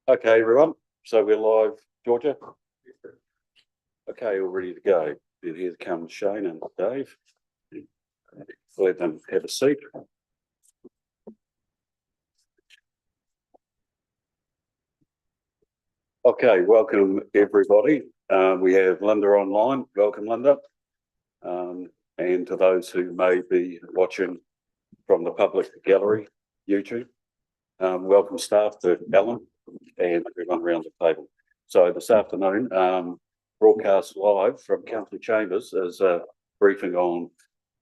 Okay, everyone. So we're live, Georgia. Okay, all ready to go. Here come Shane and Dave. Let them have a seat. Okay, welcome everybody. We have Linda online. Welcome, Linda. And to those who may be watching from the public gallery, YouTube, welcome staff to Alan and everyone around the table. So this afternoon, broadcast live from Council Chambers is a briefing on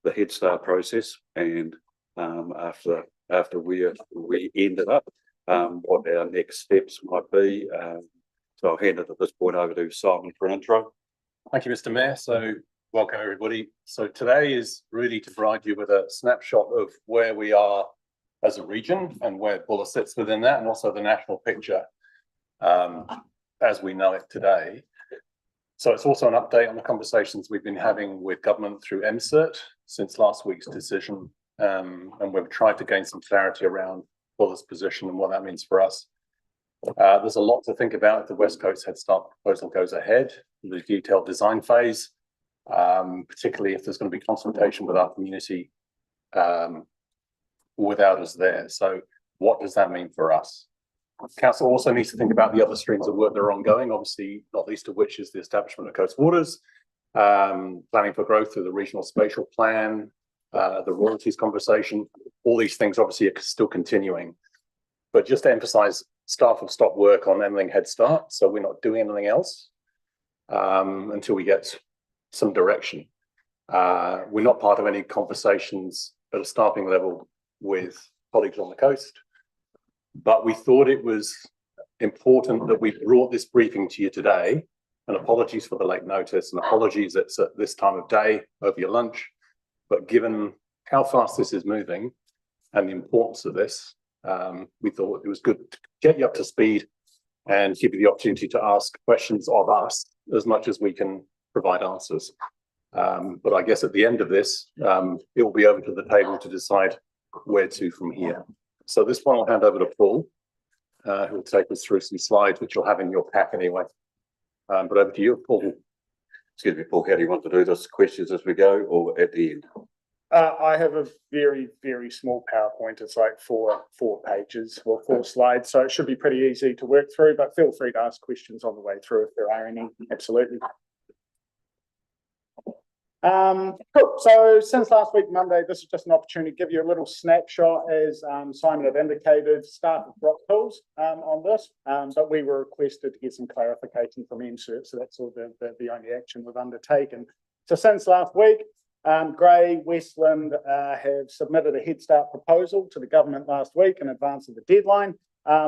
the Head Start process and after we ended up, what our next steps might be. So I'll hand it at this point over to Simon for an intro. Thank you, Mr. Mayor. So welcome everybody. So today is really to provide you with a snapshot of where we are as a region and where Buller sits within that, and also the national picture as we know it today. So it's also an update on the conversations we've been having with government through MCERT since last week's decision, and we've tried to gain some clarity around Buller's position and what that means for us. There's a lot to think about if the West Coast Head Start proposal goes ahead, the detailed design phase, particularly if there's going to be consultation with our community without us there. So what does that mean for us? Council also needs to think about the other streams of work that are ongoing, obviously not least of which is the establishment of Coast Waters, planning for growth through the regional spatial plan, the royalties conversation. All these things obviously are still continuing. But just to emphasize, staff have stopped work on Emling Head Start, so we're not doing anything else until we get some direction. We're not part of any conversations at a staffing level with colleagues on the coast, but we thought it was important that we brought this briefing to you today. And apologies for the late notice, and apologies it's at this time of day over your lunch, but given how fast this is moving and the importance of this, we thought it was good to get you up to speed and give you the opportunity to ask questions of us as much as we can provide answers. But I guess at the end of this, it will be over to the table to decide where to from here. So this one I'll hand over to Paul, who will take us through some slides, which you'll have in your pack anyway. But over to you, Paul. Excuse me, Paul, how do you want to do this? Questions as we go or at the end? I have a very, very small PowerPoint. It's like four pages or 4 slides. So it should be pretty easy to work through, but feel free to ask questions on the way through if there are any. Absolutely. Cool. So since last week, Monday, this is just an opportunity to give you a little snapshot, as Simon had indicated, start with Rock Hills on this, but we were requested to get some clarification from MCERT, so that's all the only action we've undertaken. So since last week, Grey, Westland have submitted a Head Start proposal to the government last week in advance of the deadline,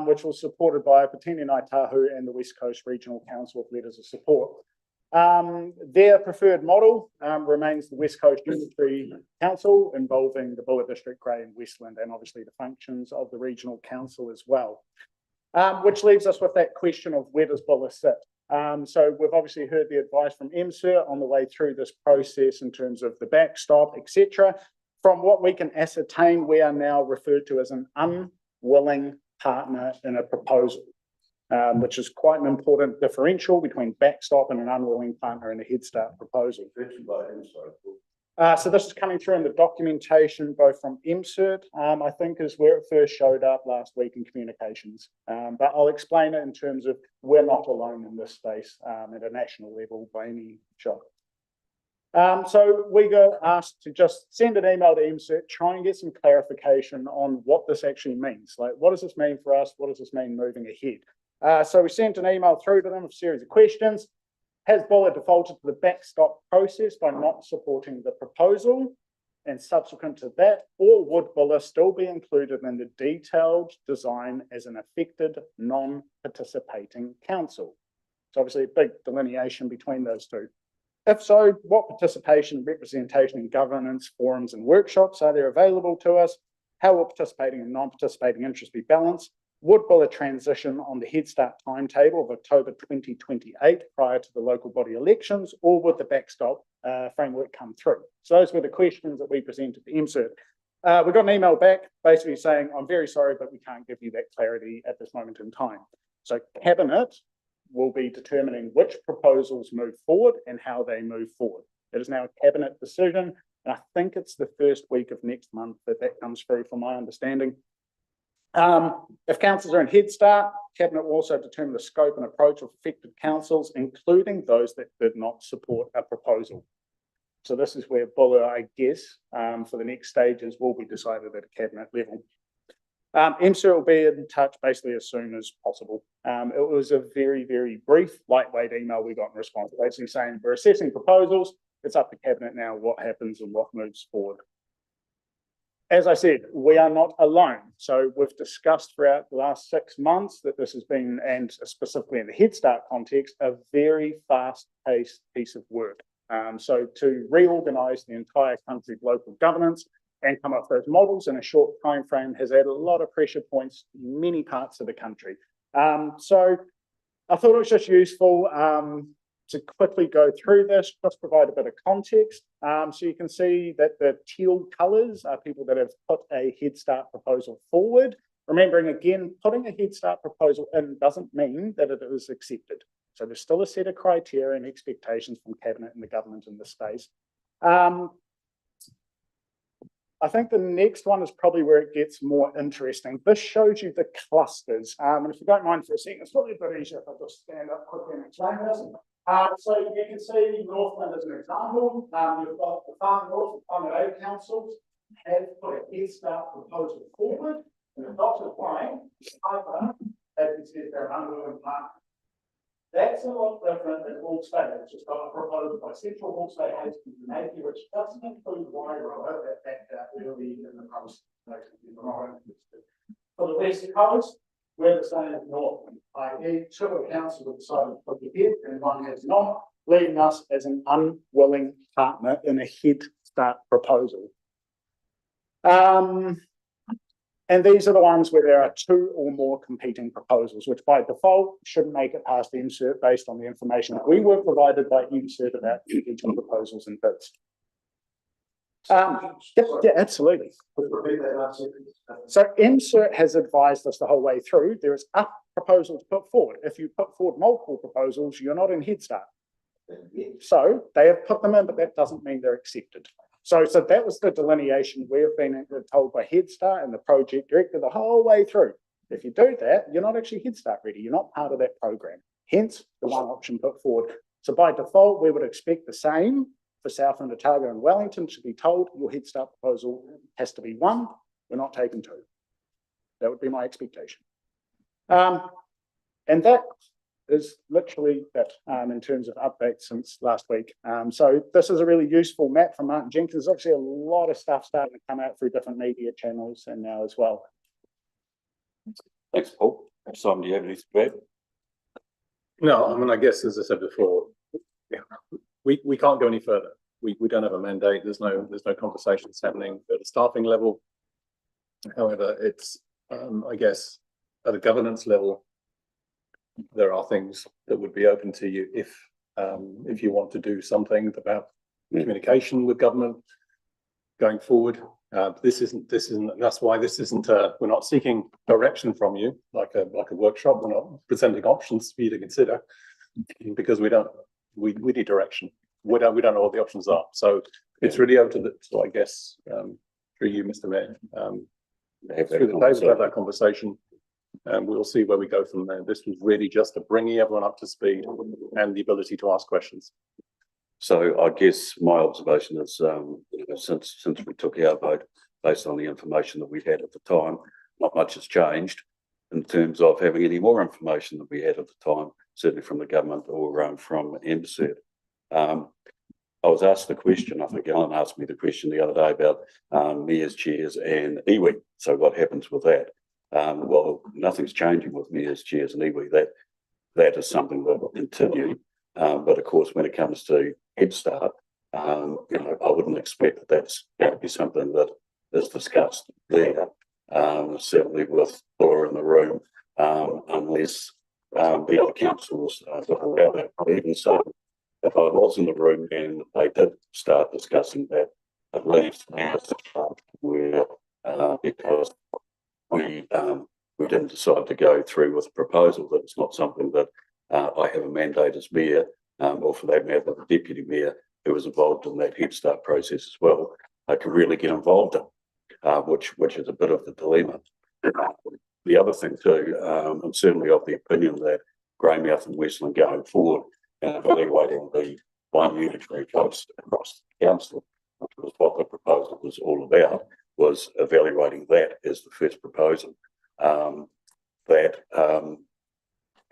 which was supported by Putini Ngāi Tahu and the West Coast Regional Council with letters of support. Their preferred model remains the West Coast Unitary Council, involving the Buller District, Grey and Westland, and obviously the functions of the Regional Council as well. Which leaves us with that question of where does Buller sit? So we've obviously heard the advice from MCERT on the way through this process in terms of the backstop, etc. From what we can ascertain, we are now referred to as an unwilling partner in a proposal. Which is quite an important differential between backstop and an unwilling partner in a Head Start proposal. So this is coming through in the documentation, both from MCERT, I think is where it first showed up last week in communications. But I'll explain it in terms of we're not alone in this space at a national level by any shot. So we got asked to just send an email to MCERT, try and get some clarification on what this actually means. Like, what does this mean for us? What does this mean moving ahead? So we sent an email through to them with a series of questions. Has Buller defaulted to the backstop process by not supporting the proposal? And subsequent to that, or would Buller still be included in the detailed design as an affected non-participating council? So obviously a big delineation between those two. If so, what participation, representation and governance forums and workshops are there available to us? How will participating and non-participating interests be balanced? Would Buller transition on the Head Start timetable of October 2028 prior to the local body elections, or would the backstop framework come through? So those were the questions that we presented to MCERT. We got an email back basically saying, I'm very sorry, but we can't give you that clarity at this moment in time. So Cabinet will be determining which proposals move forward and how they move forward. It is now a Cabinet decision, and I think it's the first week of next month that comes through, from my understanding. If councils are in Head Start, Cabinet will also determine the scope and approach of affected councils, including those that did not support a proposal. So this is where Buller, I guess, for the next stages will be decided at a Cabinet level. MCERT will be in touch basically as soon as possible. It was a very, very brief, lightweight email we got in response, basically saying we're assessing proposals. It's up to Cabinet now what happens and what moves forward. As I said, we are not alone. So we've discussed throughout the last 6 months that this has been, and specifically in the Head Start context, a very fast-paced piece of work. So to reorganise the entire country's local governance and come up with those models in a short time frame has added a lot of pressure points in many parts of the country. So I thought it was just useful to quickly go through this, just provide a bit of context. So you can see that the teal colours are people that have put a Head Start proposal forward. Remembering again, putting a Head Start proposal in doesn't mean that it is accepted. So there's still a set of criteria and expectations from Cabinet and the government in this space. I think the next one is probably where it gets more interesting. This shows you the clusters. And if you don't mind for a second, it's probably a bit easier if I just stand up quickly and explain this. So you can see Northland as an example. You've got the Far North and Climate Aid Councils have put a Head Start proposal forward, and the dotted line, however, as you see, they're an unwilling partner. That's a lot different than Hawke's Bay. It's just got a proposal by Central Hawke's Bay Agency, which doesn't include Wairoa that early in the process. For the West Coast, we're the same as Northland, i.e. 2 councils have decided to put ahead and 1 has not, leaving us as an unwilling partner in a Head Start proposal. And these are the ones where there are 2 or more competing proposals, which by default shouldn't make it past MCERT based on the information that we were provided by MCERT about competing proposals and bids. Yeah, absolutely. So MCERT has advised us the whole way through, there is a proposal to put forward. If you put forward multiple proposals, you're not in Head Start. So they have put them in, but that doesn't mean they're accepted. So that was the delineation we've been told by Head Start and the project director the whole way through. If you do that, you're not actually Head Start ready. You're not part of that program. Hence, the one option put forward. So by default, we would expect the same for Southland, Otago and Wellington to be told your Head Start proposal has to be 1. We're not taking 2. That would be my expectation. And that is literally that in terms of updates since last week. So this is a really useful map from Martin Jenkins. There's obviously a lot of stuff starting to come out through different media channels and now as well. Thanks, Paul. Simon, do you have anything to add? No, I mean, I guess, as I said before, yeah, we can't go any further. We don't have a mandate. There's no conversations happening at a staffing level. However, it's, I guess, at a governance level, there are things that would be open to you if you want to do something about communication with government going forward. This isn't. That's why this isn't. We're not seeking direction from you like a workshop. We're not presenting options for you to consider because we don't. We need direction. We don't know what the options are. So it's really up to I guess through you, Mr. Mayor, through the table, have that conversation. And we'll see where we go from there. This was really just to bring everyone up to speed and the ability to ask questions. So I guess my observation is, since we took our vote based on the information that we had at the time, not much has changed in terms of having any more information that we had at the time, certainly from the government or from MCERT. I was asked the question, I think Alan asked me the question the other day about mayors, chairs and iwi. So what happens with that? Well, nothing's changing with mayors, chairs and iwi. That is something that will continue. But of course, when it comes to Head Start, I wouldn't expect that that's going to be something that is discussed there. Certainly with Laura in the room, unless the other councils talk about that. Even so, if I was in the room and they did start discussing that, at least now's the time where because we're we didn't decide to go through with a proposal. That it's not something that I have a mandate as mayor, or for that matter, the deputy mayor who was involved in that Head Start process as well, can really get involved in, which is a bit of the dilemma. The other thing too, I'm certainly of the opinion that Greymouth and Westland going forward and evaluating the one unitary cost across the council, which was what the proposal was all about, was evaluating that as the first proposal.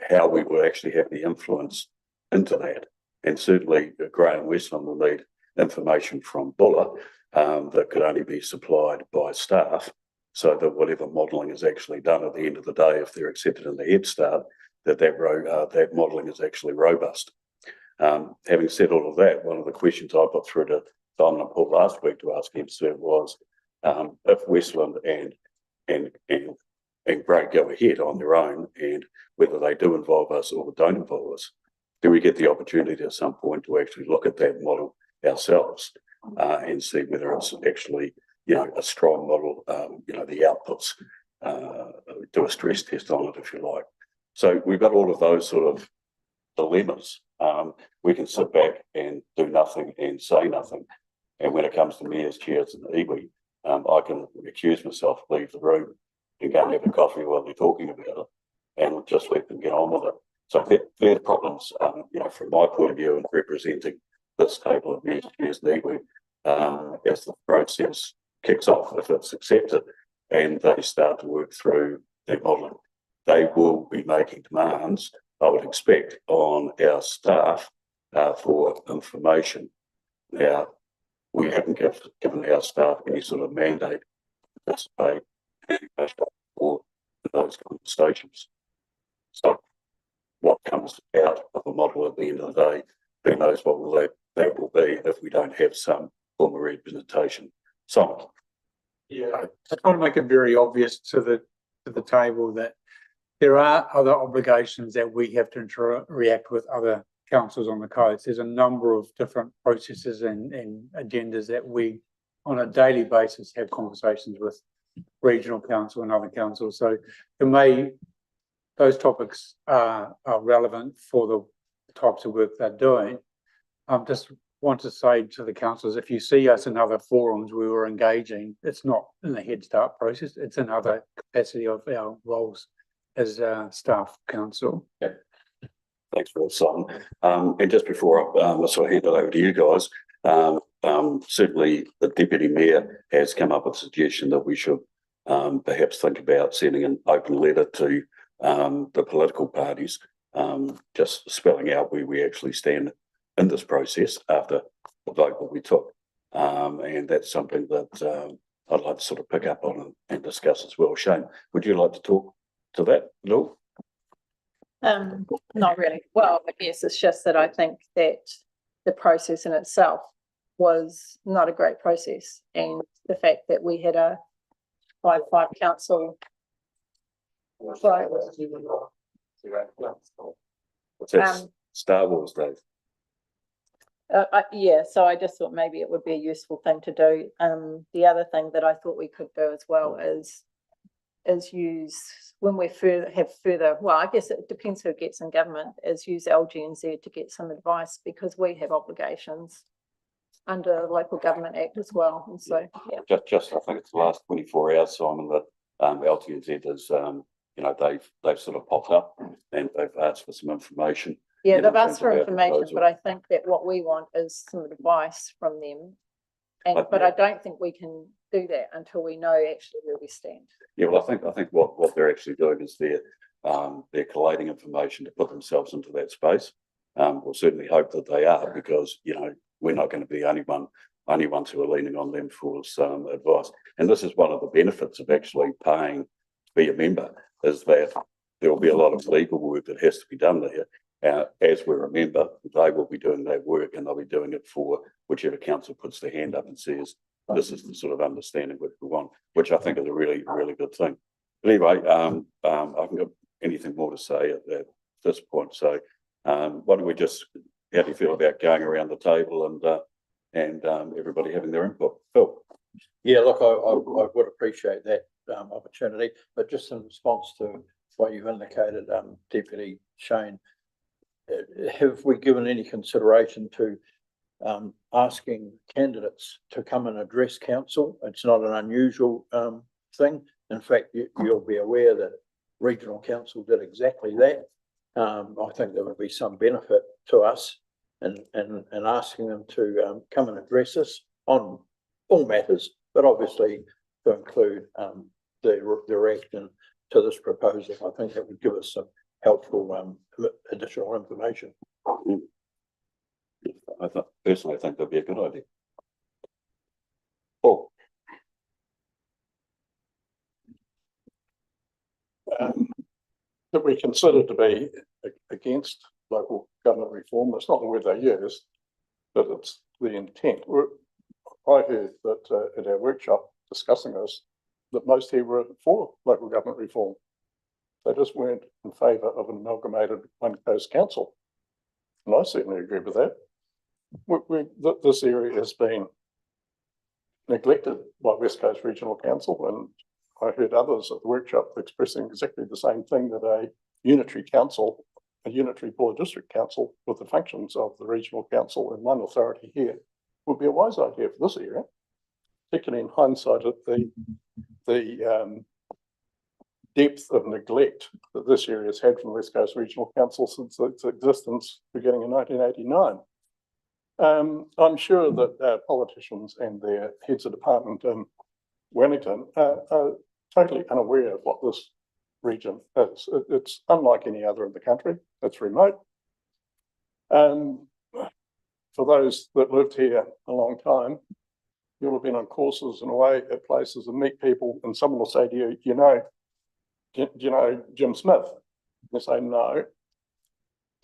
How we will actually have the influence into that. And certainly Graham Westland will need information from Buller that could only be supplied by staff, so that whatever modelling is actually done at the end of the day, if they're accepted in the Head Start, that modelling is actually robust. Having said all of that, one of the questions I put through to Simon and Paul last week to ask MSIRT was if Westland and Grey go ahead on their own, and whether they do involve us or don't involve us, do we get the opportunity at some point to actually look at that model ourselves and see whether it's actually, a strong model, the outputs, do a stress test on it if you like. So we've got all of those sort of dilemmas. We can sit back and do nothing and say nothing. And when it comes to mayors, chairs and iwi, I can recuse myself, leave the room and go and have a coffee while they're talking about it and just let them get on with it. So they're problems, from my point of view, in representing this table of mayors, chairs and iwi, as the process kicks off, if it's accepted and they start to work through their modelling. They will be making demands, I would expect, on our staff for information. Now, we haven't given our staff any sort of mandate to participate or those conversations. So what comes out of a model at the end of the day, who knows what that will be if we don't have some form of representation. So yeah, I just want to make it very obvious to the table that there are other obligations that we have to interact with other councils on the coast. There's a number of different processes and agendas that we on a daily basis have conversations with regional council and other councils. So those topics are relevant for the types of work they're doing. Just want to say to the councillors, if you see us in other forums we were engaging, it's not in the Head Start process, it's in other capacity of our roles as staff council. yeah. Thanks for that, Simon. And just before I sort of hand it over to you guys, certainly the Deputy Mayor has come up with a suggestion that we should perhaps think about sending an open letter to the political parties, just spelling out where we actually stand in this process after the vote that we took. And that's something that I'd like to sort of pick up on and discuss as well. Shane, would you like to talk to that at all? Not really. Well, I guess it's just that I think that the process in itself was not a great process, and the fact that we had a 5-5 council. What's that? Star Wars, Dave. Yeah, so I just thought maybe it would be a useful thing to do. The other thing that I thought we could do as well is use, when we have further, well, I guess it depends who gets in government, is use LGNZ to get some advice, because we have obligations under the Local Government Act as well. And so, yeah. Just I think it's the last 24 hours, Simon, that LGNZ is, they've sort of popped up and they've asked for some information. Yeah, they've asked for information, but I think that what we want is some advice from them. But I don't think we can do that until we know actually where we stand. Yeah, well, I think what they're actually doing is they're collating information to put themselves into that space. We'll certainly hope that they are, because we're not going to be the only ones who are leaning on them for some advice. And this is one of the benefits of actually paying to be a member, is that there will be a lot of legal work that has to be done there. As we're a member, they will be doing that work, and they'll be doing it for whichever council puts their hand up and says, this is the sort of understanding what we want, which I think is a really, really good thing. But anyway, I haven't got anything more to say at this point. So why don't we just, how do you feel about going around the table and everybody having their input? Phil? Yeah, look, I would appreciate that. opportunity, but just in response to what you've indicated, Deputy Shane, have we given any consideration to asking candidates to come and address council? It's not an unusual thing. In fact, you'll be aware that regional council did exactly that. I think there would be some benefit to us in asking them to come and address us on all matters, but obviously to include their reaction to this proposal. I think that would give us some helpful additional information. Personally, I think that'd be a good idea. Paul? That we consider to be against local government reform. It's not the word they use, but it's the intent. I heard that at our workshop discussing this, that most here were for local government reform. They just weren't in favour of an amalgamated One Coast Council. And I certainly agree with that. This area has been neglected by West Coast Regional Council, and I heard others at the workshop expressing exactly the same thing, that a unitary council, a unitary Buller District Council with the functions of the Regional Council and one authority here would be a wise idea for this area, particularly in hindsight of the depth of neglect that this area has had from West Coast Regional Council since its existence beginning in 1989. I'm sure that politicians and their heads of department in Wellington are totally unaware of what this region is. It's unlike any other in the country. It's remote. For those that lived here a long time, you'll have been on courses and away at places and meet people, and someone will say to you, do you know Jim Smith? You say, no.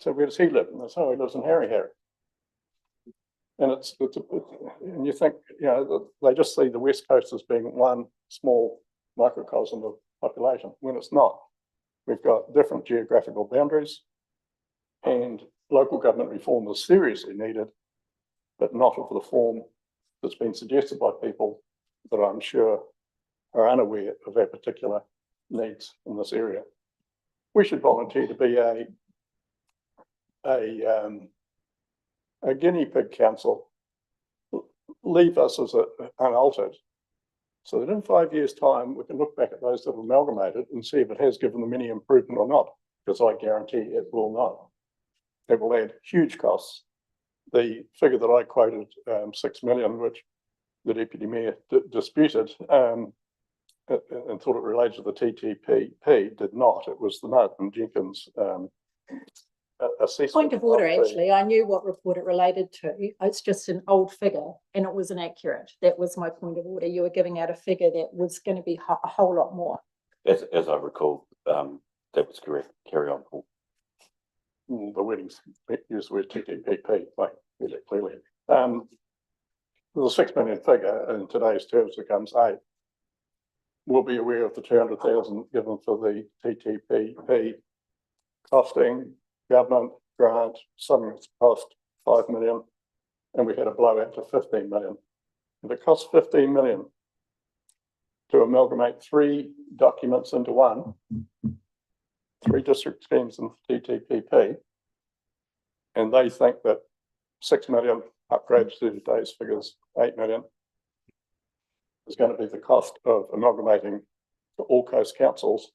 So where does he live? And they say, oh, he lives in Harry. And and you think, they just see the West Coast as being one small microcosm of population, when it's not. We've got different geographical boundaries, and local government reform is seriously needed, but not of the form that's been suggested by people that I'm sure are unaware of our particular needs in this area. We should volunteer to be a guinea pig council. Leave us as unaltered, so that in 5 years' time we can look back at those that have amalgamated and see if it has given them any improvement or not, because I guarantee it will not. It will add huge costs. The figure that I quoted, 6 million, which the Deputy Mayor disputed and thought it related to the TTPP, did not. It was the Martin Jenkins assessment. Point of order, actually, I knew what report it related to. It's just an old figure and it was inaccurate. That was my point of order. You were giving out a figure that was going to be a whole lot more. As I recall, that was correct. Carry on, Paul. The weddings use the word TTPP, like clearly. The 6 million figure in today's terms becomes 8. We'll be aware of the 200,000 given for the TTPP costing government grant, something that's cost 5 million, and we had a blowout to 15 million. If it costs 15 million to amalgamate 3 documents into one, 3 district schemes in TTPP, and they think that 6 million upgrades to today's figures, 8 million, is going to be the cost of amalgamating to all coast councils,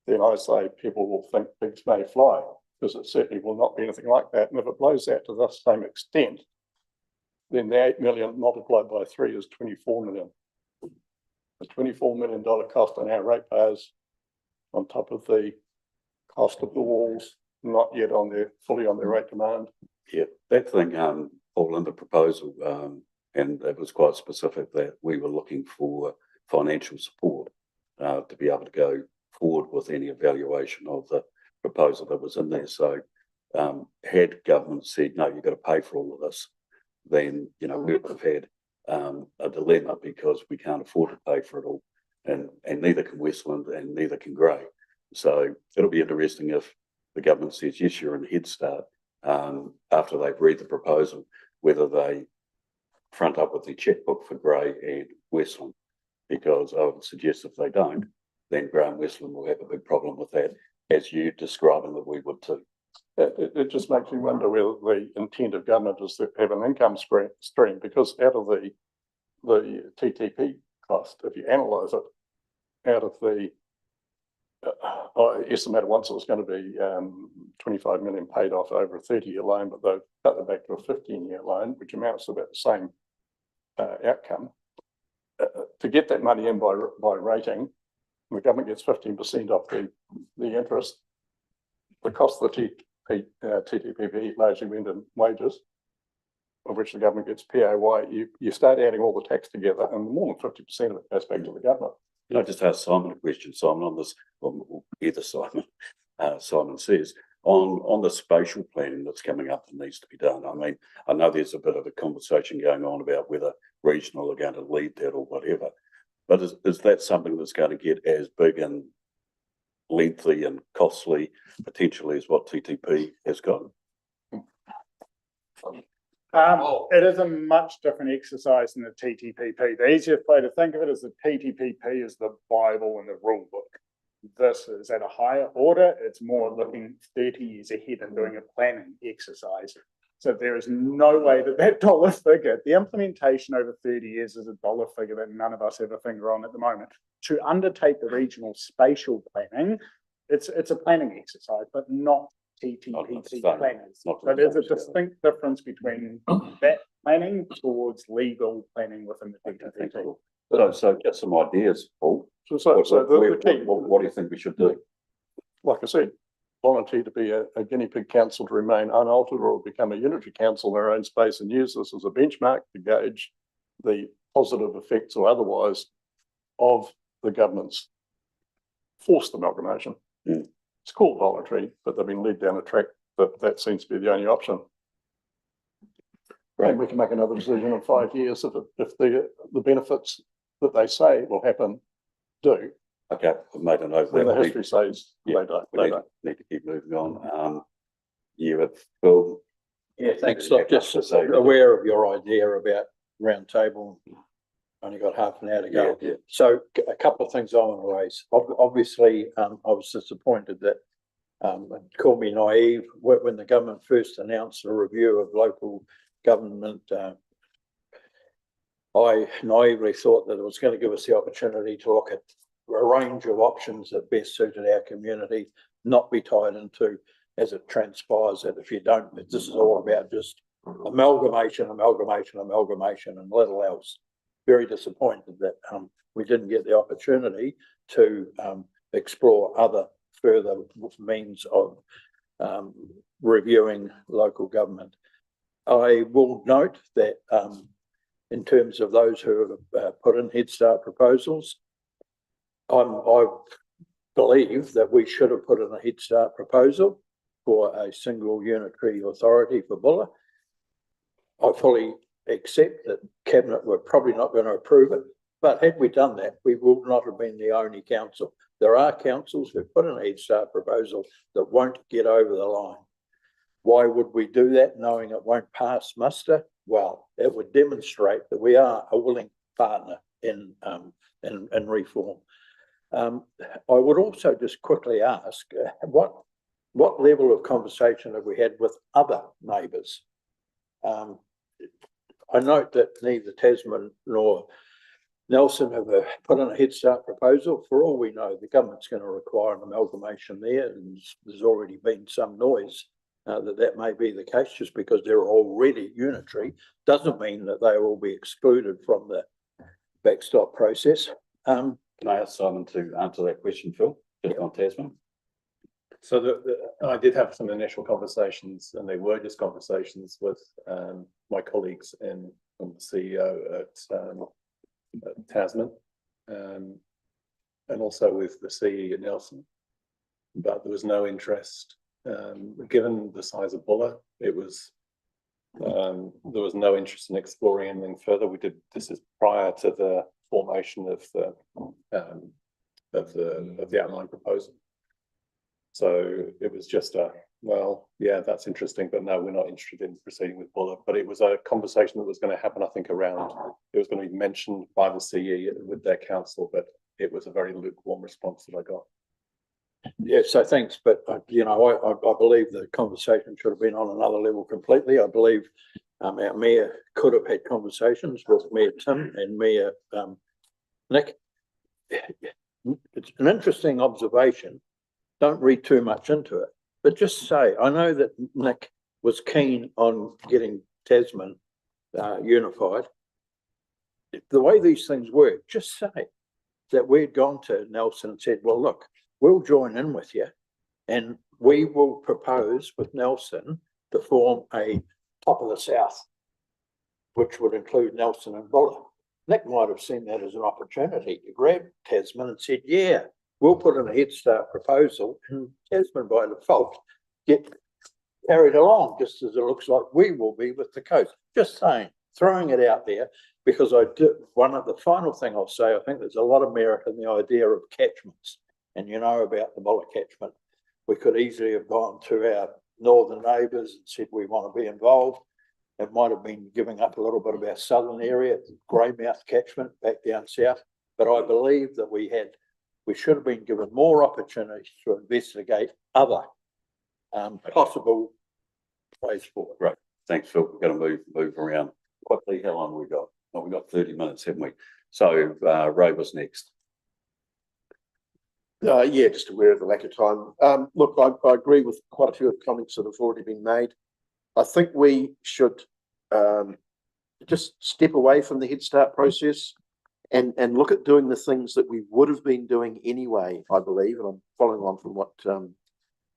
then I say people will think pigs may fly, because it certainly will not be anything like that. And if it blows out to the same extent, then the 8 million multiplied by 3 is 24 million. The $24 million cost on our ratepayers, on top of the cost of the walls, not yet fully on their rate demand. Yeah, that thing, Paul, in the proposal, and it was quite specific that we were looking for financial support to be able to go forward with any evaluation of the proposal that was in there. So had government said, no, you've got to pay for all of this, then, we would have had a dilemma, because we can't afford to pay for it all. And neither can Westland and neither can Grey. So it'll be interesting if the government says, yes, you're in Head Start, after they've read the proposal, whether they front up with the checkbook for Grey and Westland. Because I would suggest if they don't, then Graham Westland will have a big problem with that, as you describing that we would too. It just makes me wonder whether the intent of government is to have an income stream, because out of the TTP cost, if you analyse it, out of the, I estimated once it was going to be 25 million paid off over a 30-year loan, but they've cut it back to a 15-year loan, which amounts to about the same outcome. To get that money in by rating, the government gets 15% off the interest. The cost of the TTPP largely went in wages, of which the government gets PAY. You start adding all the tax together, and more than 50% of it goes back to the government. Can I just ask Simon a question, Simon, on this, or either Simon, Simon says, on the spatial planning that's coming up that needs to be done. I mean, I know there's a bit of a conversation going on about whether regional are going to lead that or whatever, but is that something that's going to get as big and lengthy and costly potentially as what TTP has got? It is a much different exercise than the TTPP. The easiest way to think of it is the TTPP is the Bible and the rule book. This is at a higher order. It's more looking 30 years ahead and doing a planning exercise. So there is no way that dollar figure, the implementation over 30 years is a dollar figure that none of us have a finger on at the moment. To undertake the regional spatial planning, it's a planning exercise, but not TTPP planning. So there's a distinct difference between that planning towards legal planning within the TTPP. So get some ideas, Paul. So the key, What do you think we should do? like I said, volunteer to be a guinea pig council to remain unaltered, or become a unitary council in their own space and use this as a benchmark to gauge the positive effects or otherwise of the government's forced amalgamation. It's called voluntary, but they've been led down a track that seems to be the only option. Right. And we can make another decision in 5 years if the benefits that they say will happen do. Okay, I've made a note. When the history says they don't. Need to keep moving on. Phil. Yeah, thanks. I'm just aware of your idea about round table. Only got half an hour to go. Yeah. So a couple of things I want to raise. Obviously, I was disappointed that, call me naive, when the government first announced a review of local government, I naively thought that it was going to give us the opportunity to look at a range of options that best suited our community, not be tied into, as it transpires, that if you don't, this is all about just amalgamation and little else. Very disappointed that we didn't get the opportunity to explore other further means of reviewing local government. I will note that in terms of those who have put in Head Start proposals, I believe that we should have put in a Head Start proposal for a single unitary authority for Buller. I fully accept that Cabinet were probably not going to approve it, but had we done that, we would not have been the only council. There are councils who put in a Head Start proposal that won't get over the line. Why would we do that knowing it won't pass muster? Well, it would demonstrate that we are a willing partner in reform. I would also just quickly ask, what level of conversation have we had with other neighbours? I note that neither Tasman nor Nelson have put in a Head Start proposal. For all we know, the government's going to require an amalgamation there, and there's already been some noise that may be the case. Just because they're already unitary doesn't mean that they will be excluded from the backstop process. Can I ask Simon to answer that question, Phil, just on Tasman? So I did have some initial conversations, and they were just conversations with my colleagues and the CEO at Tasman, and also with the CE at Nelson. But there was no interest, given the size of Buller. It was there was no interest in exploring anything further. This is prior to the formation of the outline proposal. So it was just a Well, yeah, that's interesting, but no, we're not interested in proceeding with Buller. But it was a conversation that was going to happen, I think, around, it was going to be mentioned by the CE with their council, but it was a very lukewarm response that I got. Yeah, so thanks, but you know, I believe the conversation should have been on another level completely. I believe our mayor could have had conversations with Mayor Tim and Mayor Nick. It's an interesting observation. Don't read too much into it, but just say, I know that Nick was keen on getting Tasman unified. The way these things work, just say that we'd gone to Nelson and said, well, look, we'll join in with you and we will propose with Nelson to form a top of the south, which would include Nelson and Buller. Nick might have seen that as an opportunity to grab Tasman and said, yeah, we'll put in a Head Start proposal and Tasman by default get carried along, just as it looks like we will be with the coast. Just saying, throwing it out there, because one of the final thing I'll say, I think there's a lot of merit in the idea of catchments. And you know about the Buller catchment. We could easily have gone to our northern neighbours and said we want to be involved. It might have been giving up a little bit of our southern area, Greymouth catchment back down south. But I believe that we should have been given more opportunities to investigate other possible ways forward. Right. Thanks, Phil. We're going to move around quickly. How long have we got? Oh, we got 30 minutes, haven't we? So Ray was next. Yeah, just aware of the lack of time. Look, I agree with quite a few of the comments that have already been made. I think we should just step away from the Head Start process and look at doing the things that we would have been doing anyway, I believe, and I'm following on from what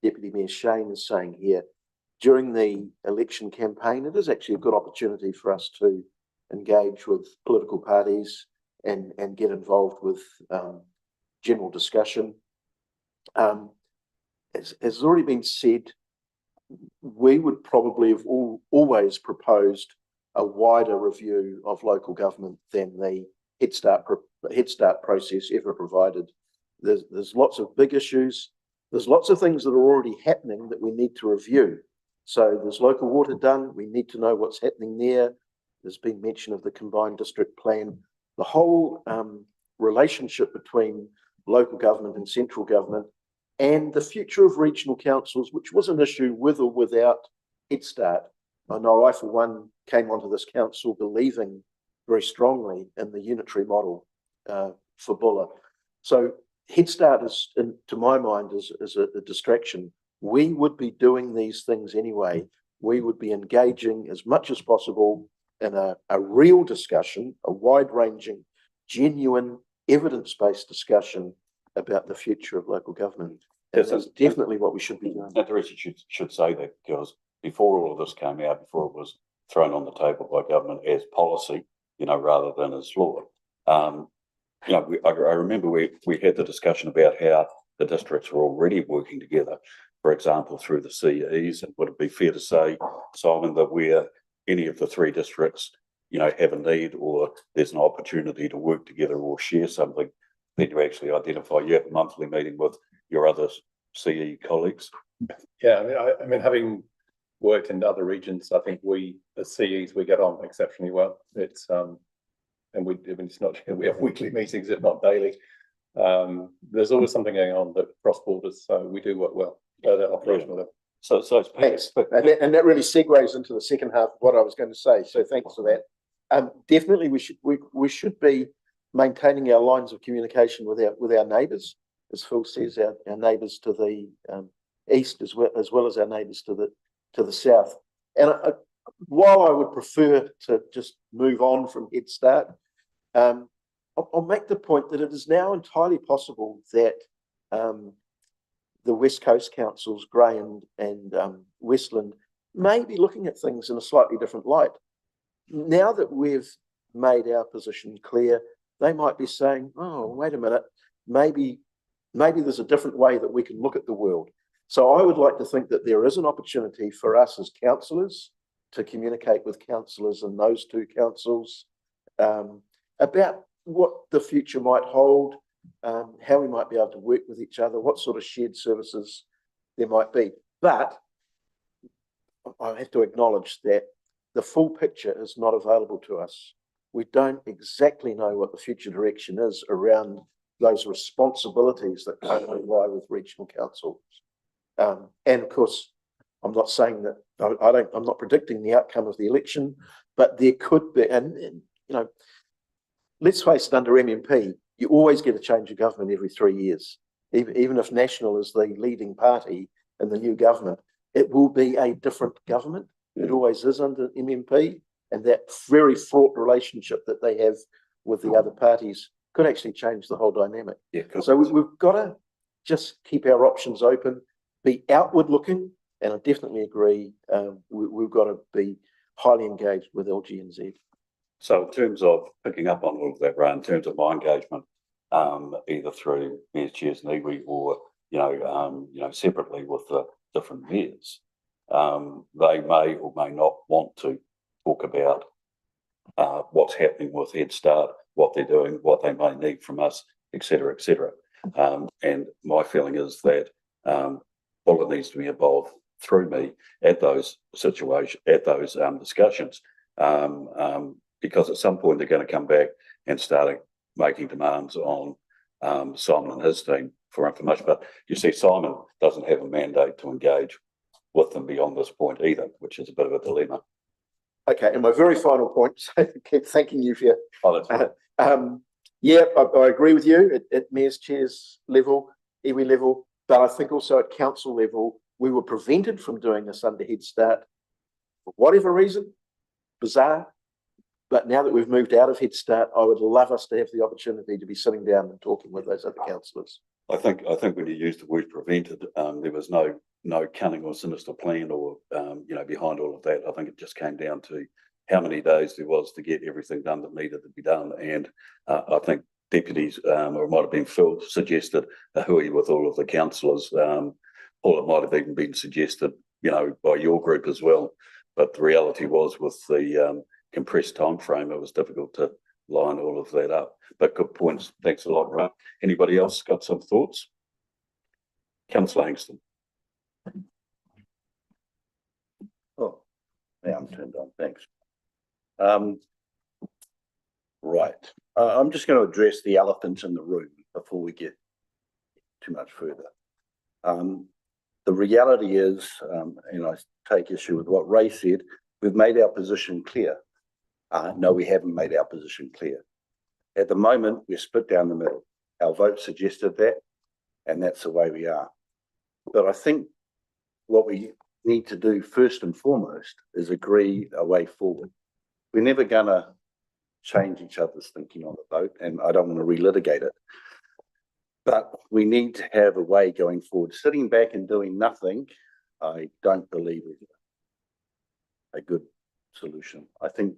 Deputy Mayor Shane is saying here. During the election campaign, it is actually a good opportunity for us to engage with political parties and get involved with general discussion. As has already been said, we would probably have always proposed a wider review of local government than the Head Start process ever provided. There's lots of big issues. There's lots of things that are already happening that we need to review. So there's local water done. We need to know what's happening there. There's been mention of the combined district plan. The whole relationship between local government and central government and the future of regional councils, which was an issue with or without Head Start. I know I, for one, came onto this council believing very strongly in the unitary model for Buller. So Head Start is, to my mind, is a distraction. We would be doing these things anyway. We would be engaging as much as possible in a real discussion, a wide-ranging, genuine, evidence-based discussion about the future of local government. Yes, that's definitely what we should be doing. And Teresa should say that, because before all of this came out, before it was thrown on the table by government as policy, you know, rather than as law, you know, I remember we had the discussion about how the districts were already working together, for example, through the CEs. And would it be fair to say, Simon, that where any of the three districts, you know, have a need or there's an opportunity to work together or share something, then you actually identify, you have a monthly meeting with your other CE colleagues? Yeah, I mean, having worked in other regions, I think we, as CEs, we get on exceptionally well. It's and it's not, we have weekly meetings, if not daily. There's always something going on that cross borders, so we do work well at an operational level. So it's Thanks. And that really segues into the second half of what I was going to say. So thanks for that. Definitely we should be maintaining our lines of communication with our neighbours, as Phil says, our neighbours to the east as well as our neighbours to the south. And while I would prefer to just move on from Head Start, I'll make the point that it is now entirely possible that the West Coast councils, Grey and Westland, may be looking at things in a slightly different light. Now that we've made our position clear, they might be saying, oh, wait a minute, maybe there's a different way that we can look at the world. So I would like to think that there is an opportunity for us as councillors to communicate with councillors in those two councils about what the future might hold, how we might be able to work with each other, what sort of shared services there might be. But I have to acknowledge that the full picture is not available to us. We don't exactly know what the future direction is around those responsibilities that currently lie with regional councils. And of course, I'm not saying that I'm not predicting the outcome of the election, but there could be, and you know, let's face it, under MMP, you always get a change of government every 3 years. Even if National is the leading party in the new government, it will be a different government. It always is under MMP, and that very fraught relationship that they have with the other parties could actually change the whole dynamic. Yeah, cool. So we've got to just keep our options open, be outward looking, and I definitely agree. We've got to be highly engaged with LGNZ. So in terms of picking up on all of that, Ray, in terms of my engagement, either through Mayors Chairs and iwi or, separately with the different mayors, they may or may not want to talk about what's happening with Head Start, what they're doing, what they may need from us, et cetera, et cetera. And my feeling is that all it needs to be involved through me at those situations, at those discussions, because at some point they're going to come back and start making demands on Simon and his team for information. But you see, Simon doesn't have a mandate to engage with them beyond this point either, which is a bit of a dilemma. Okay, and my very final point, so I keep thanking you for your Oh, that's right. yeah, I agree with you at Mayor's Chairs level, iwi level, but I think also at council level, we were prevented from doing this under Head Start for whatever reason, bizarre. But now that we've moved out of Head Start, I would love us to have the opportunity to be sitting down and talking with those other councillors. I think when you use the word prevented, there was no cunning or sinister plan or behind all of that. I think it just came down to how many days there was to get everything done that needed to be done. And I think deputies, or it might have been Phil, suggested a hui with all of the councillors, or it might have even been suggested, by your group as well. But the reality was, with the compressed time frame, it was difficult to line all of that up. But good points. Thanks a lot, Ray. Anybody else got some thoughts? Councillor Hangston. Oh, yeah, I'm turned on. Thanks. Right. I'm just going to address the elephant in the room before we get too much further. The reality is, and I take issue with what Ray said, we've made our position clear. No, we haven't made our position clear. At the moment, we're split down the middle. Our vote suggested that, and that's the way we are. But I think what we need to do first and foremost is agree a way forward. We're never going to change each other's thinking on the vote, and I don't want to relitigate it. But we need to have a way going forward. Sitting back and doing nothing, I don't believe is a good solution. I think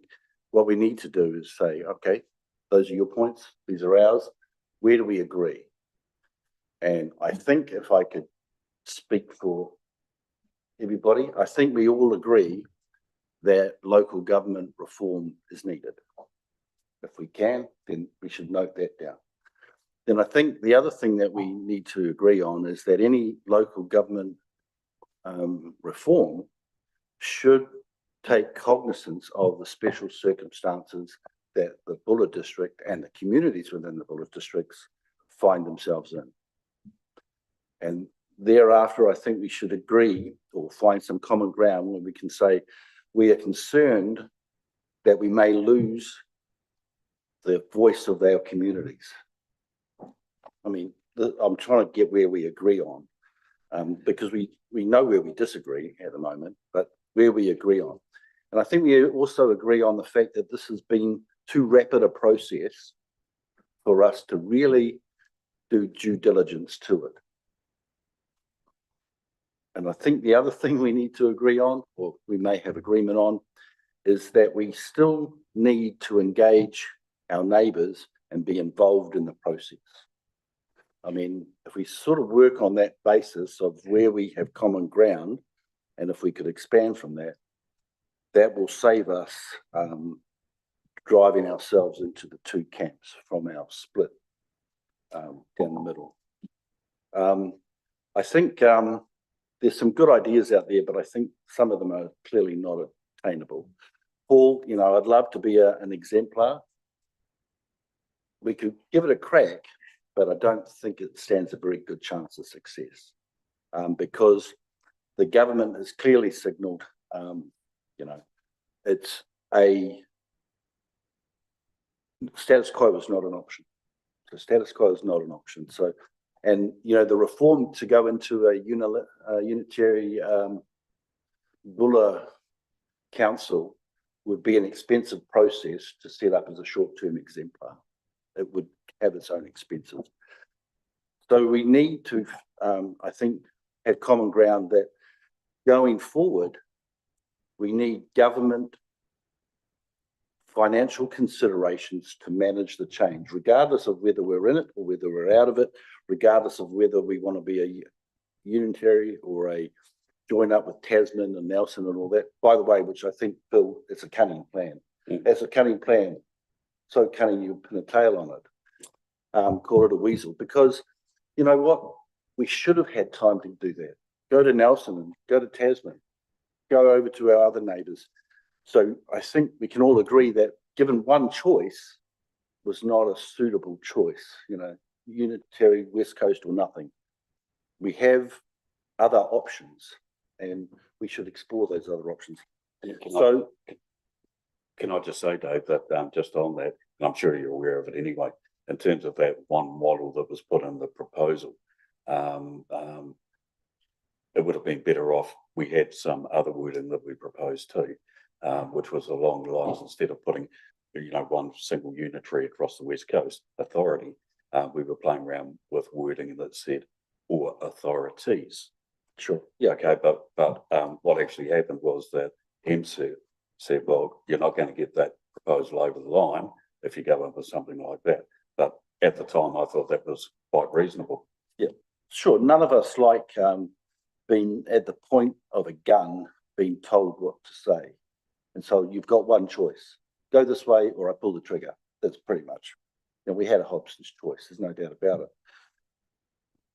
what we need to do is say, okay, those are your points, these are ours. Where do we agree? And I think if I could speak for everybody, I think we all agree that local government reform is needed. If we can, then we should note that down. Then I think the other thing that we need to agree on is that any local government reform should take cognizance of the special circumstances that the Buller district and the communities within the Buller districts find themselves in. And thereafter, I think we should agree or find some common ground where we can say we are concerned that we may lose the voice of our communities. I mean, I'm trying to get where we agree on, because we know where we disagree at the moment, but where we agree on. And I think we also agree on the fact that this has been too rapid a process for us to really do due diligence to it. And I think the other thing we need to agree on, or we may have agreement on, is that we still need to engage our neighbours and be involved in the process. I mean, if we sort of work on that basis of where we have common ground, and if we could expand from that, that will save us driving ourselves into the two camps from our split down the middle. I think there's some good ideas out there, but I think some of them are clearly not attainable. Paul, you know, I'd love to be an exemplar. We could give it a crack, but I don't think it stands a very good chance of success, because the government has clearly signalled, you know, it's a status quo is not an option. So status quo is not an option. So, and you know, the reform to go into a unitary Bulla council would be an expensive process to set up as a short-term exemplar. It would have its own expenses. So we need to, I think, have common ground that going forward, we need government financial considerations to manage the change, regardless of whether we're in it or whether we're out of it, regardless of whether we want to be a unitary or a join up with Tasman and Nelson and all that. By the way, which I think, Bill, it's a cunning plan. It's a cunning plan. So cunning you pin a tail on it. Call it a weasel, because you know what? We should have had time to do that. Go to Nelson and go to Tasman, go over to our other neighbours. So I think we can all agree that given one choice was not a suitable choice, you know, unitary West Coast or nothing. We have other options and we should explore those other options. Can I just say, Dave, that just on that, and I'm sure you're aware of it anyway, in terms of that one model that was put in the proposal, it would have been better off. We had some other wording that we proposed too, which was along the lines, instead of putting, you know, one single unitary across the West Coast authority, we were playing around with wording that said, or authorities. Sure. Yeah, okay, but what actually happened was that MCERT said, well, you're not going to get that proposal over the line if you go in with something like that. But at the time, I thought that was quite reasonable. Yeah, sure. None of us like being at the point of a gun being told what to say. And so you've got one choice. Go this way or I pull the trigger. That's pretty much, you know, we had a Hobson's choice. There's no doubt about it.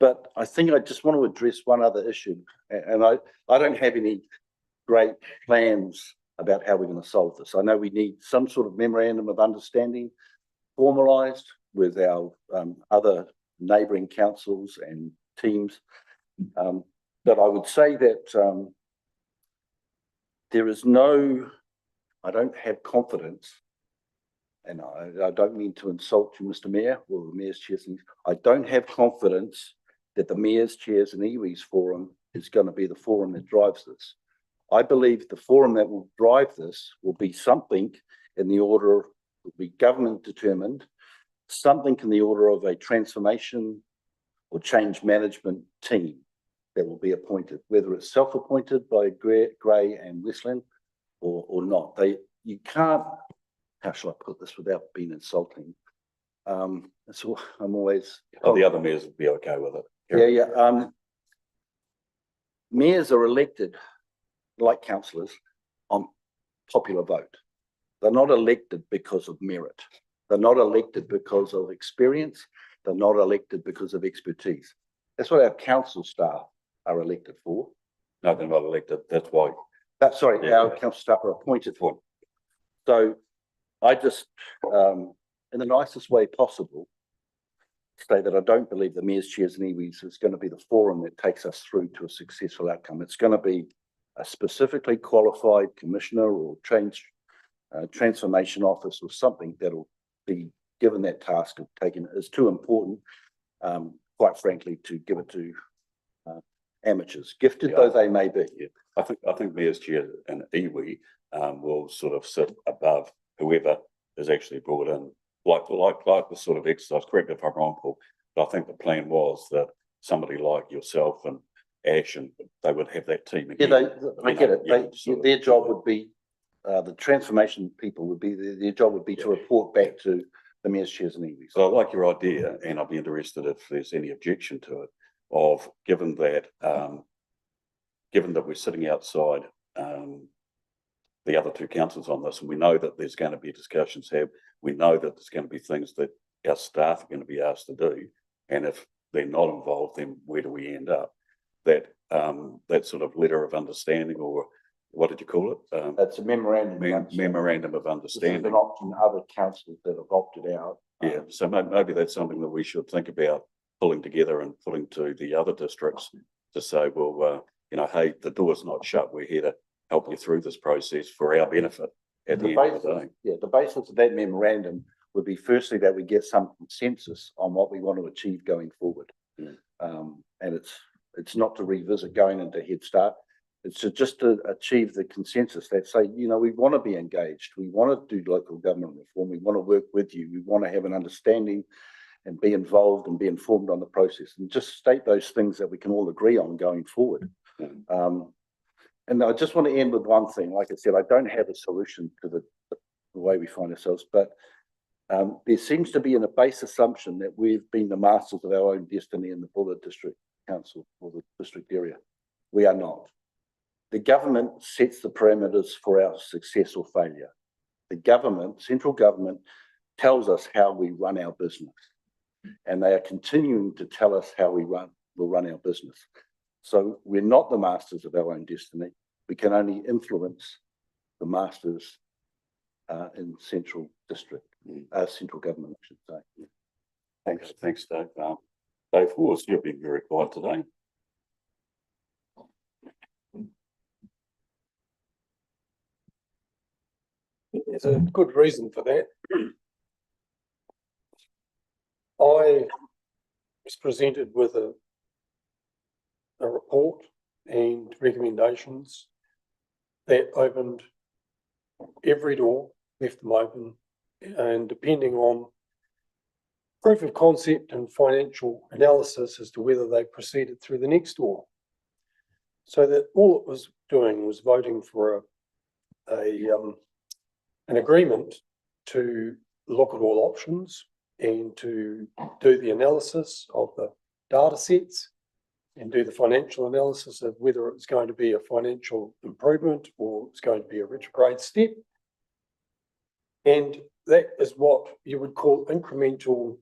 But I think I just want to address one other issue. And I don't have any great plans about how we're going to solve this. I know we need some sort of memorandum of understanding formalised with our other neighbouring councils and teams. But I would say that there is no, I don't have confidence, and I don't mean to insult you, Mr. Mayor, or the Mayor's Chairs. I don't have confidence that the Mayor's Chairs and iwi's forum is going to be the forum that drives this. I believe the forum that will drive this will be something in the order, will be government determined, something in the order of a transformation or change management team that will be appointed, whether it's self-appointed by Gray and Westland or not. You can't, how shall I put this without being insulting? That's all, I'm always. Oh, the other mayors would be okay with it. Yeah. Mayors are elected like councillors on popular vote. They're not elected because of merit. They're not elected because of experience. They're not elected because of expertise. That's what our council staff are elected for. No, they're not elected. That's why. Our council staff are appointed for. So I just, in the nicest way possible, say that I don't believe the Mayor's Chairs and iwi's is going to be the forum that takes us through to a successful outcome. It's going to be a specifically qualified commissioner or transformation office or something that'll be given that task of taking it. It's too important, quite frankly, to give it to amateurs, gifted though they may be. Yeah. I think Mayor's Chair and iwi will sort of sit above whoever is actually brought in, like the sort of exercise. Correct me if I'm wrong, Paul, but I think the plan was that somebody like yourself and Ash, and they would have that team again. Yeah, I get it. Their job would be, the transformation people would be, their job would be to report back to the Mayor's Chairs and iwi's. So I like your idea, and I'd be interested if there's any objection to it, of given that we're sitting outside the other two councils on this, and we know that there's going to be discussions had, we know that there's going to be things that our staff are going to be asked to do, and if they're not involved, then where do we end up? that sort of letter of understanding, or what did you call it? It's a memorandum. of understanding. Memorandum of This is understanding. an option other councils that have opted out. Yeah, so maybe that's something that we should think about pulling together and putting to the other districts to say, well, hey, the door's not shut. We're here to help you through this process for our benefit at the end of the day. Yeah, the basis of that memorandum would be firstly that we get some consensus on what we want to achieve going forward. And it's not to revisit going into Head Start. It's just to achieve the consensus that say, we want to be engaged. We want to do local government reform. We want to work with you. We want to have an understanding and be involved and be informed on the process, and just state those things that we can all agree on going forward. And I just want to end with one thing. Like I said, I don't have a solution to the way we find ourselves, but there seems to be a base assumption that we've been the masters of our own destiny in the Buller District Council or the district area. We are not. The government sets the parameters for our success or failure. The government, central government, tells us how we run our business, and they are continuing to tell us how will run our business. So we're not the masters of our own destiny. We can only influence the masters in central district, central government, I should say. Thanks, Dave. Dave Hawes, you've been very quiet today. There's a good reason for that. I was presented with a report and recommendations that opened every door, left them open, and depending on proof of concept and financial analysis as to whether they proceeded through the next door. So that all it was doing was voting for an agreement to look at all options and to do the analysis of the data sets and do the financial analysis of whether it was going to be a financial improvement or it's going to be a retrograde step. And that is what you would call incremental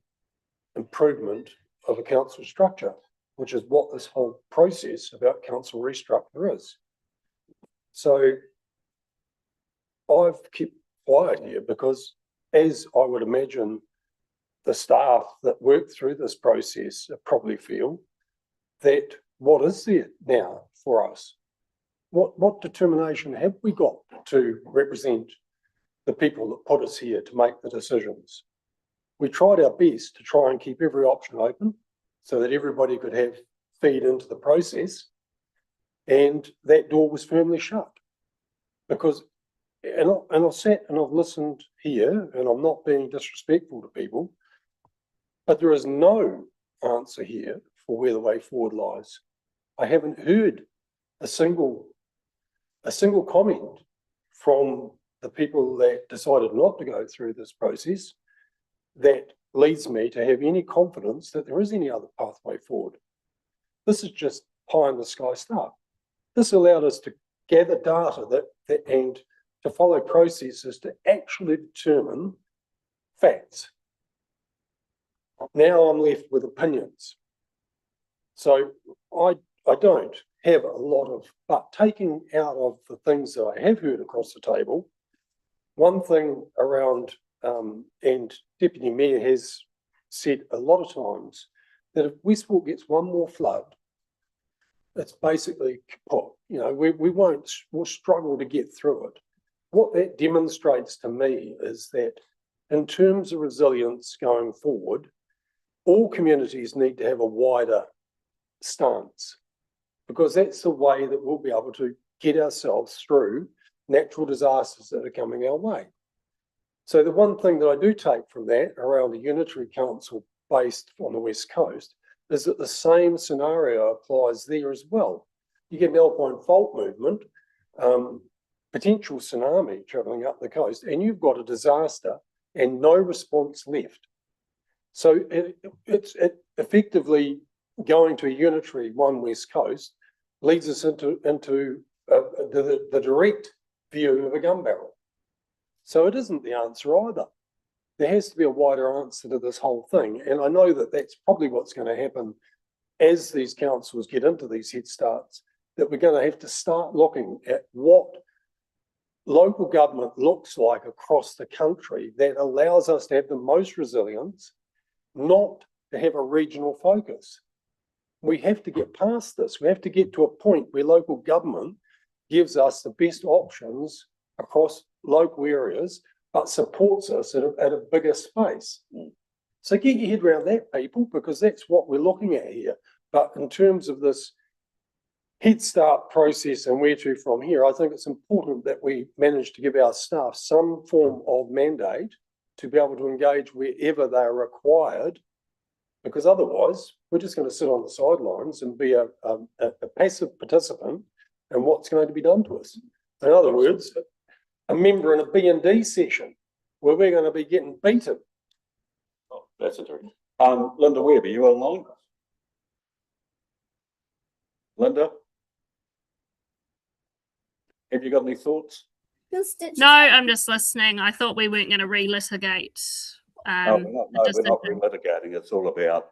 improvement of a council structure, which is what this whole process about council restructure is. So I've kept quiet here because, as I would imagine the staff that work through this process probably feel, that what is there now for us? What determination have we got to represent the people that put us here to make the decisions? We tried our best to try and keep every option open so that everybody could have feed into the process, and that door was firmly shut. Because, and I've sat and I've listened here, and I'm not being disrespectful to people, but there is no answer here for where the way forward lies. I haven't heard a single comment from the people that decided not to go through this process that leads me to have any confidence that there is any other pathway forward. This is just pie in the sky stuff. This allowed us to gather data and to follow processes to actually determine facts. Now I'm left with opinions. So I don't have a lot of, but taking out of the things that I have heard across the table, one thing around, and Deputy Mayor has said a lot of times, that if Westport gets one more flood, it's basically kaput. We'll struggle to get through it. What that demonstrates to me is that in terms of resilience going forward, all communities need to have a wider stance, because that's the way that we'll be able to get ourselves through natural disasters that are coming our way. So the one thing that I do take from that around the unitary council based on the West Coast is that the same scenario applies there as well. You get an alpine fault movement, potential tsunami travelling up the coast, and you've got a disaster and no response left. So it's effectively going to a unitary one West Coast leads us into the direct view of a gun barrel. So it isn't the answer either. There has to be a wider answer to this whole thing. And I know that that's probably what's going to happen as these councils get into these head starts, that we're going to have to start looking at what local government looks like across the country that allows us to have the most resilience, not to have a regional focus. We have to get past this. We have to get to a point where local government gives us the best options across local areas, but supports us at a bigger space. So get your head around that, people, because that's what we're looking at here. But in terms of this head start process and where to from here, I think it's important that we manage to give our staff some form of mandate to be able to engage wherever they are required, because otherwise we're just going to sit on the sidelines and be a passive participant in what's going to be done to us. In other words, a member in a B&D session where we're going to be getting beaten. Oh, that's interesting. Linda Webb, are you online? Linda? Have you got any thoughts? No, I'm just listening. I thought we weren't going to relitigate. No, we're not relitigating. It's all about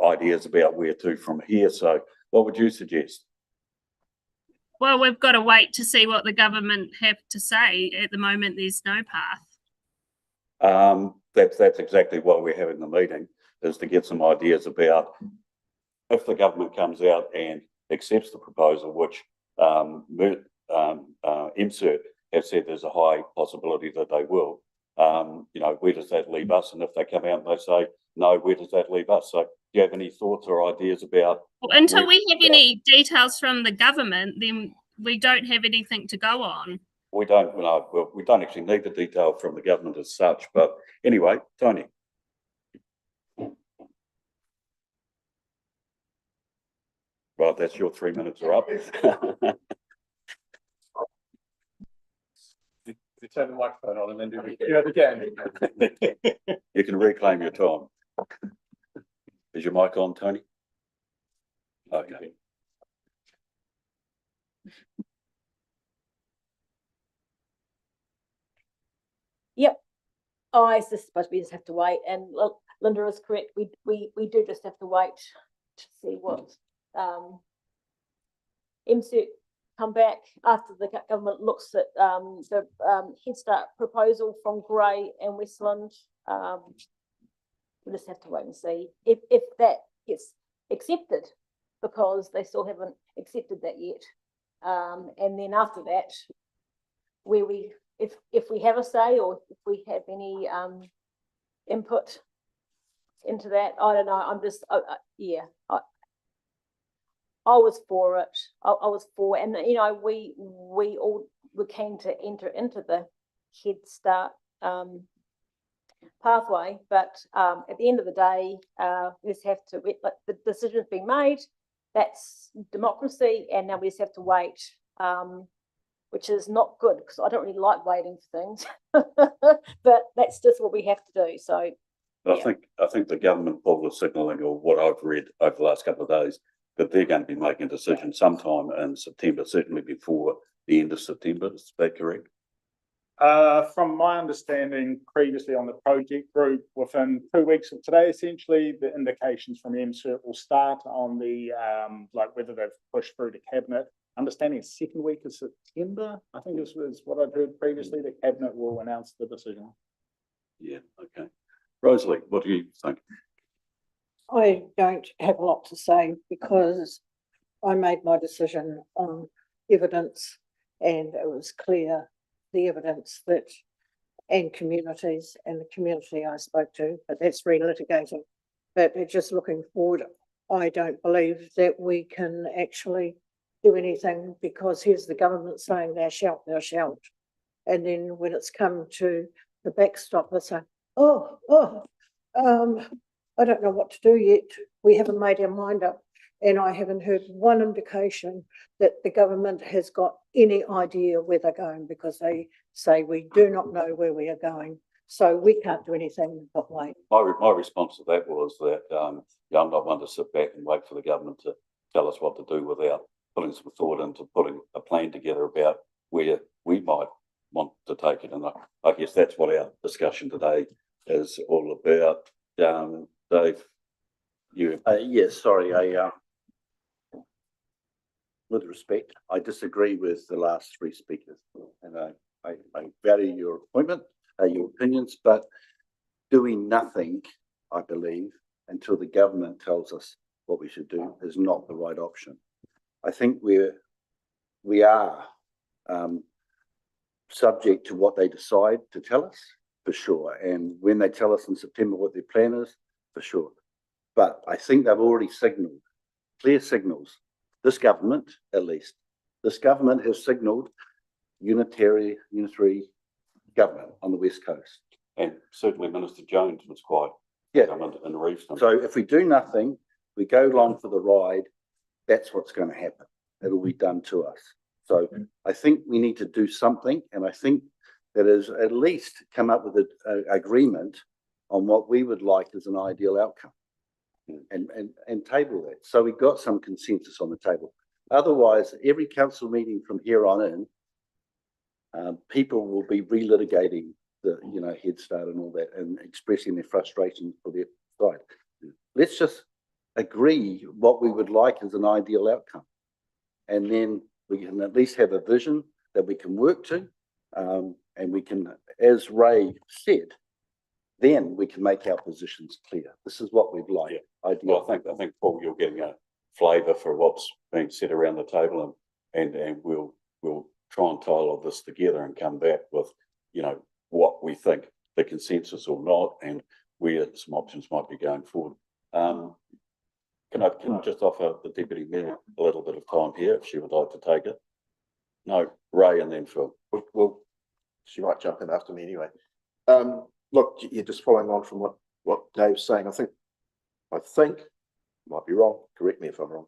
ideas about where to from here. So what would you suggest? Well, we've got to wait to see what the government have to say. At the moment, there's no path. That's exactly why we're having the meeting, is to get some ideas about if the government comes out and accepts the proposal, which MCERT have said there's a high possibility that they will. You know, where does that leave us? And if they come out and they say no, where does that leave us? So do you have any thoughts or ideas about? Well, until we have any details from the government, then we don't have anything to go on. We don't, well, we don't actually need the detail from the government as such, but anyway, Tony. Right, that's your 3 minutes are up. You turn the microphone on and then do it again. You can reclaim your time. Is your mic on, Tony? Okay. Yep. I suppose we just have to wait, and Linda is correct. We do just have to wait to see what MCERT come back after the government looks at the Head Start proposal from Grey and Westland. We'll just have to wait and see if that gets accepted, because they still haven't accepted that yet. And then after that, where if we have a say, or if we have any input into that, I don't know. I'm just yeah. I was for it. I was for, and you know, we all were keen to enter into the Head Start pathway, but at the end of the day, we just have to. The decision's been made. That's democracy, and now we just have to wait, which is not good, because I don't really like waiting for things. But that's just what we have to do. So I think the government pulled the signalling, or what I've read over the last couple of days, that they're going to be making a decision sometime in September, certainly before the end of September. Is that correct? From my understanding previously on the project group, within 2 weeks of today, essentially, the indications from MCERT will start on the, like whether they've pushed through to cabinet. Understanding second week of September, I think this was what I've heard previously, the cabinet will announce the decision. Yeah, okay. Rosalie, what do you think? I don't have a lot to say, because I made my decision on evidence, and it was clear the evidence that, and communities, and the community I spoke to, but that's relitigating. But just looking forward, I don't believe that we can actually do anything, because here's the government saying thou shalt. And then when it's come to the backstop, they say, I don't know what to do yet. We haven't made our mind up. And I haven't heard one indication that the government has got any idea where they're going, because they say we do not know where we are going. So we can't do anything but wait. My response to that was that I'm not one to sit back and wait for the government to tell us what to do without putting some thought into putting a plan together about where we might want to take it. And I guess that's what our discussion today is all about. Dave? You, Yes, sorry, with respect, I disagree with the last three speakers, and I value your appointment, your opinions, but doing nothing, I believe, until the government tells us what we should do is not the right option. I think we are subject to what they decide to tell us, for sure, and when they tell us in September what their plan is, for sure. But I think they've already signalled, clear signals, this government at least, this government has signalled unitary government on the West Coast. and certainly Minister Jones was quite Yeah. adamant in Reefton. So if we do nothing, we go along for the ride, that's what's going to happen. It'll be done to us. So I think we need to do something, and I think that is at least come up with an agreement on what we would like as an ideal outcome. And table that. So we got some consensus on the table. Otherwise, every council meeting from here on in, people will be relitigating the, Head Start and all that, and expressing their frustration for their side. Let's just agree what we would like as an ideal outcome. And then we can at least have a vision that we can work to. And we can, as Ray said, then we can make our positions clear. This is what we'd like. Well, I think, Paul, you're getting a flavour for what's being said around the table, and we'll try and tie all of this together and come back with, what we think the consensus or not, and where some options might be going forward. Can I just offer the Deputy Mayor a little bit of time here if she would like to take it? No, Ray and then Phil. Well, she might jump in after me anyway. Look, you're just following on from what Dave's saying. I think, might be wrong, correct me if I'm wrong.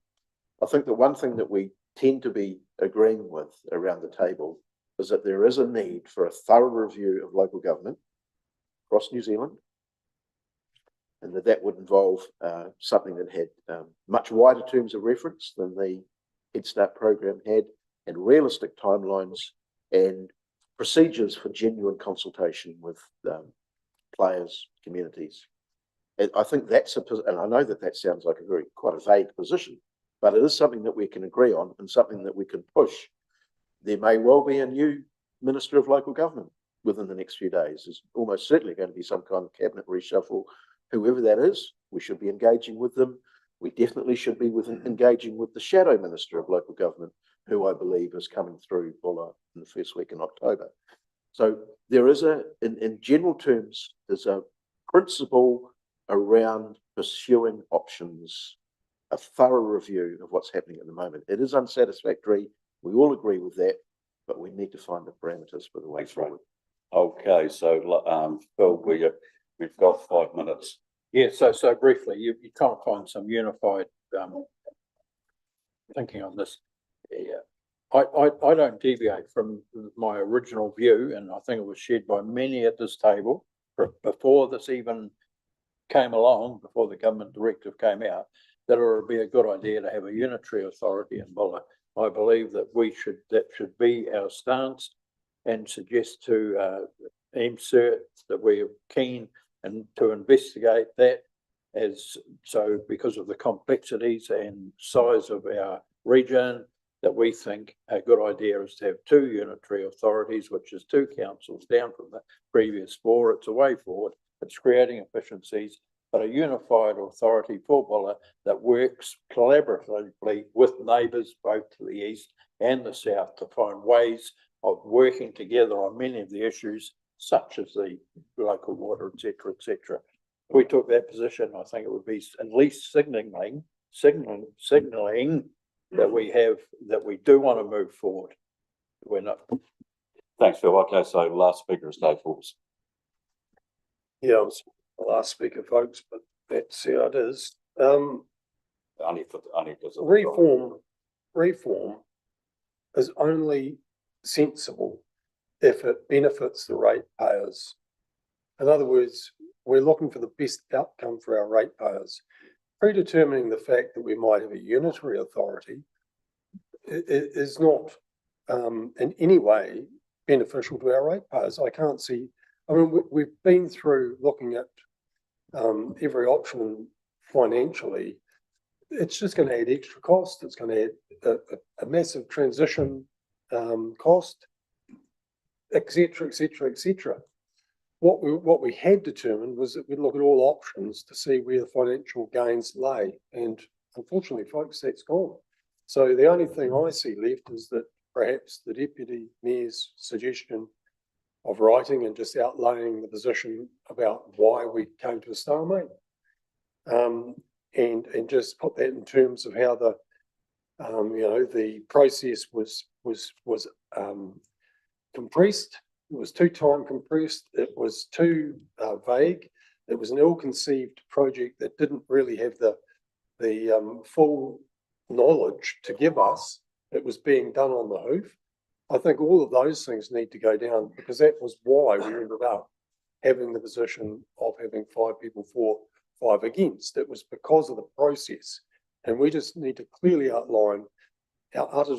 I think the one thing that we tend to be agreeing with around the table is that there is a need for a thorough review of local government across New Zealand, and that would involve something that had much wider terms of reference than the Head Start program had, and realistic timelines and procedures for genuine consultation with players, communities. And I think that's and I know that sounds like quite a vague position, but it is something that we can agree on and something that we can push. There may well be a new Minister of Local Government within the next few days. There's almost certainly going to be some kind of cabinet reshuffle. Whoever that is, we should be engaging with them. We definitely should be engaging with the Shadow Minister of Local Government, who I believe is coming through Bulla in the first week in October. So there is in general terms, there's a principle around pursuing options, a thorough review of what's happening at the moment. It is unsatisfactory. We all agree with that, but we need to find the parameters for the way forward. Okay, so Phil, we've got 5 minutes. Yeah, so briefly, you can't find some unified thinking on this. Yeah. I don't deviate from my original view, and I think it was shared by many at this table before this even came along, before the government directive came out, that it would be a good idea to have a unitary authority in Bulla. I believe that that should be our stance, and suggest to MCERT that we're keen and to investigate that because of the complexities and size of our region, that we think a good idea is to have two unitary authorities, which is two councils down from the previous four. It's a way forward. It's creating efficiencies, but a unified authority for Bulla that works collaboratively with neighbours both to the east and the south to find ways of working together on many of the issues, such as the local water, etc., etc. If we took that position, I think it would be at least signalling that we do want to move forward. We're not. Thanks, Phil. Okay, so last speaker is Dave Forbes. Yeah, I was the last speaker, folks, but that's how it is. Only because of Reform is only sensible if it benefits the ratepayers. In other words, we're looking for the best outcome for our ratepayers. Predetermining the fact that we might have a unitary authority is not in any way beneficial to our ratepayers. I can't see. I mean, we've been through looking at every option financially, it's just gonna add extra cost, it's gonna add a massive transition cost, et cetera, et cetera, et cetera. What we had determined was that we'd look at all options to see where the financial gains lay, and unfortunately, folks, that's gone. So the only thing I see left is that perhaps the deputy mayor's suggestion of writing and just outlining the position about why we came to a stalemate. And just put that in terms of how the, the process was compressed. It was too time compressed. It was too vague. It was an ill-conceived project that didn't really have the full knowledge to give us. It was being done on the hoof. I think all of those things need to go down, because that was why we ended up having the position of having 5 people for, 5 against. It was because of the process, and we just need to clearly outline our utter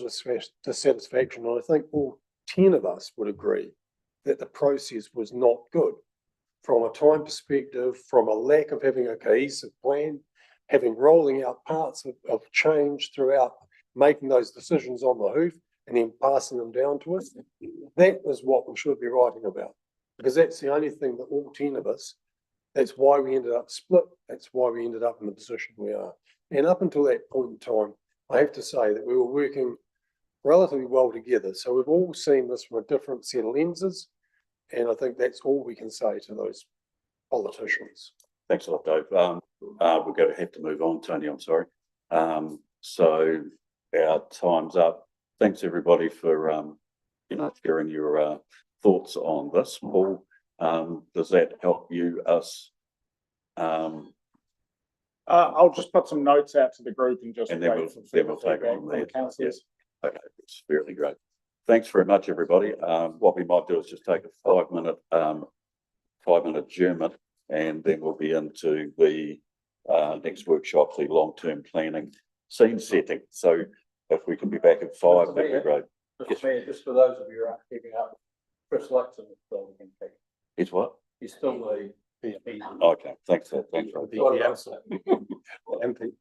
dissatisfaction. And I think all 10 of us would agree that the process was not good from a time perspective, from a lack of having a cohesive plan, having rolling out parts of change throughout, making those decisions on the hoof and then passing them down to us. That is what we should be writing about, because that's the only thing that all 10 of us, that's why we ended up split. That's why we ended up in the position we are. And up until that point in time, I have to say that we were working relatively well together. So we've all seen this from a different set of lenses. And I think that's all we can say to those politicians. Thanks a lot, Dave. We're going to have to move on, Tony, I'm sorry. So our time's up. Thanks, everybody, for, sharing your thoughts on this. Paul, does that help us? I'll just put some notes out to the group and just And then wait for we'll take it feedback from from there. the councillors. Okay, it's fairly great. Thanks very much, everybody. What we might do is just take a 5-minute adjournment, and then we'll be into the next workshop, the long-term planning scene setting. So if we can be back at 5, that'd be great. Mr. Mayor, just for those of you who aren't keeping up, Chris Luxon is still the MP. It's what? He's still the. Okay, thanks. Thanks. MP.